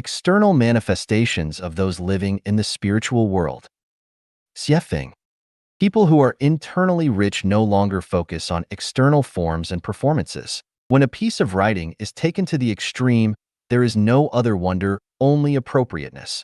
external manifestations of those living in the spiritual world. Xiefeng. People who are internally rich no longer focus on external forms and performances. When a piece of writing is taken to the extreme, there is no other wonder, only appropriateness.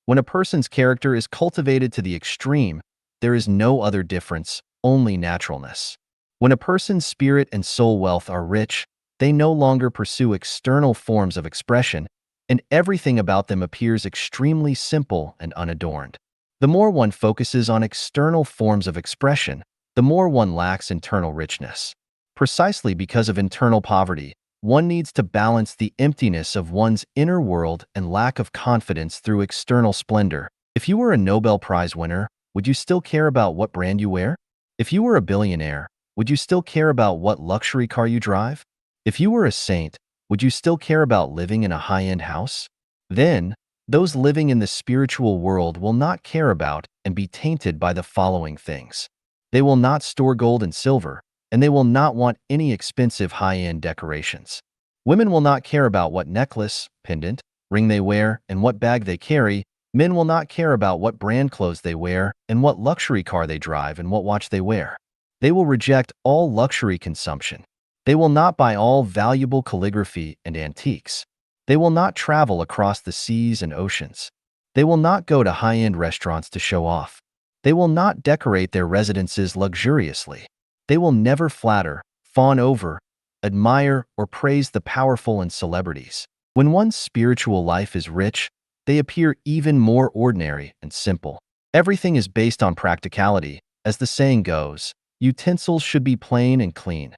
When a person's character is cultivated to the extreme, there is no other difference, only naturalness. When a person's spirit and soul wealth are rich, they no longer pursue external forms of expression, and everything about them appears extremely simple and unadorned. The more one focuses on external forms of expression, the more one lacks internal richness. Precisely because of internal poverty, one needs to balance the emptiness of one's inner world and lack of confidence through external splendor. If you were a Nobel Prize winner, would you still care about what brand you wear? If you were a billionaire, would you still care about what luxury car you drive? If you were a saint, would you still care about living in a high-end house? Then, those living in the spiritual world will not care about and be tainted by the following things. They will not store gold and silver, and they will not want any expensive high-end decorations. Women will not care about what necklace, pendant, ring they wear, and what bag they carry. Men will not care about what brand clothes they wear, and what luxury car they drive, and what watch they wear. They will reject all luxury consumption. They will not buy all valuable calligraphy and antiques. They will not travel across the seas and oceans. They will not go to high-end restaurants to show off. They will not decorate their residences luxuriously. They will never flatter, fawn over, admire, or praise the powerful and celebrities. When one's spiritual life is rich, they appear even more ordinary and simple. Everything is based on practicality. As the saying goes, utensils should be plain and clean.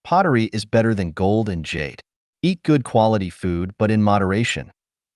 Pottery is better than gold and jade. Eat good quality food, but in moderation.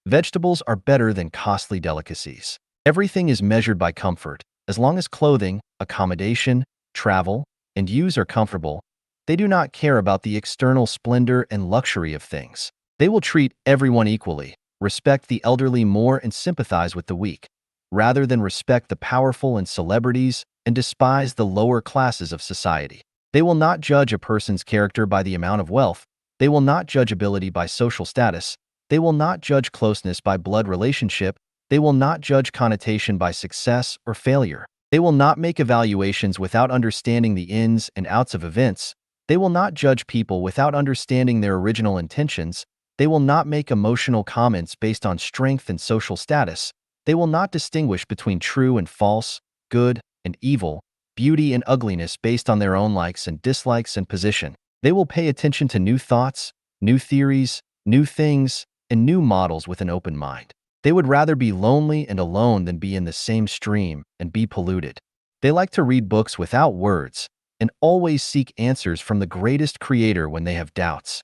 Vegetables are better than costly delicacies. Everything is measured by comfort. As long as clothing, accommodation, travel, and use are comfortable, they do not care about the external splendor and luxury of things. They will treat everyone equally, respect the elderly more and sympathize with the weak, rather than respect the powerful and celebrities and despise the lower classes of society. They will not judge a person's character by the amount of wealth. They will not judge ability by social status. They will not judge closeness by blood relationship. They will not judge connotation by success or failure. They will not make evaluations without understanding the ins and outs of events. They will not judge people without understanding their original intentions. They will not make emotional comments based on strength and social status. They will not distinguish between true and false, good and evil, beauty and ugliness based on their own likes and dislikes and position. They will pay attention to new thoughts, new theories, new things, and new models with an open mind. They would rather be lonely and alone than be in the same stream and be polluted. They like to read books without words and always seek answers from the greatest creator when they have doubts.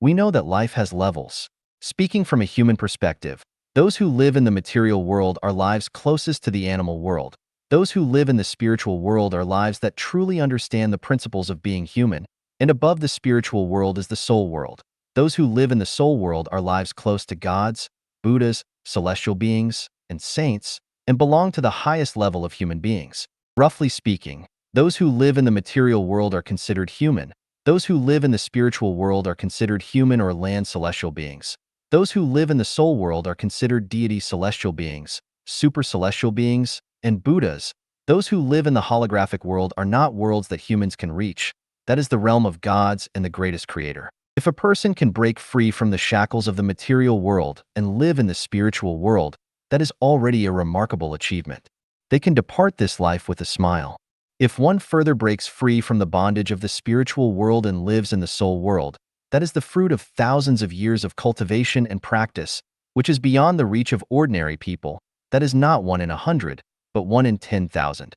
We know that life has levels. Speaking from a human perspective, those who live in the material world are lives closest to the animal world. Those who live in the spiritual world are lives that truly understand the principles of being human, and above the spiritual world is the soul world. Those who live in the soul world are lives close to gods, Buddhas, celestial beings, and saints, and belong to the highest level of human beings. Roughly speaking, those who live in the material world are considered human. Those who live in the spiritual world are considered human or land celestial beings. Those who live in the soul world are considered deity celestial beings, super celestial beings, and Buddhas. Those who live in the holographic world are not worlds that humans can reach. That is the realm of gods and the greatest creator. If a person can break free from the shackles of the material world and live in the spiritual world, that is already a remarkable achievement. They can depart this life with a smile. If one further breaks free from the bondage of the spiritual world and lives in the soul world, that is the fruit of thousands of years of cultivation and practice, which is beyond the reach of ordinary people. That is not 1 in 100, but 1 in 10,000.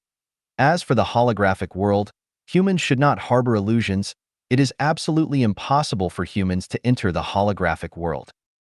As for the holographic world, humans should not harbor illusions. It is absolutely impossible for humans to enter the holographic world.